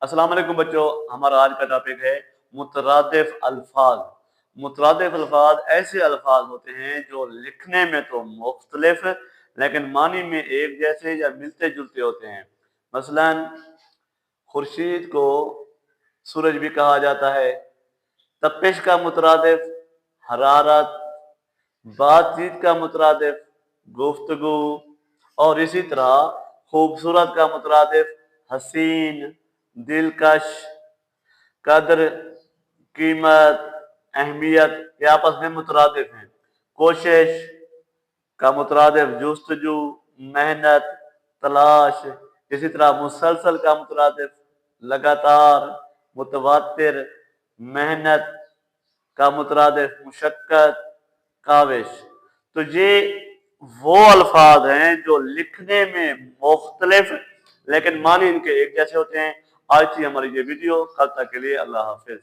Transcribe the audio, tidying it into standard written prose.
अस्सलाम वालेकुम बच्चों, हमारा आज का टॉपिक है मुतरादिफ अल्फाज। मुतरादिफ अल्फाज ऐसे अल्फाज होते हैं जो लिखने में तो मुख्तलिफ लेकिन मानी में एक जैसे या मिलते जुलते होते हैं। मसलन खुर्शीद को सूरज भी कहा जाता है। तपिश का मुतरादिफ हरारत, बातचीत का मुतरादिफ गुफ्तगू, और इसी तरह खूबसूरत का मुतरादिफ हसीन, दिलकश, कदर, कीमत, अहमियत, ये आपस में मुतरादिफ हैं। कोशिश का मुतरादिफ जुस्तजू, मेहनत, तलाश। इसी तरह मुसलसल का मुतरादिफ लगातार, मुतवातिर, मेहनत का मुतरादिफ मुशक्कत, काविश। तो ये वो अल्फाज हैं जो लिखने में मुख्तलिफ लेकिन मानी इनके एक जैसे होते हैं। आज थी हमारी ये वीडियो, कल तक के लिए अल्लाह हाफिज।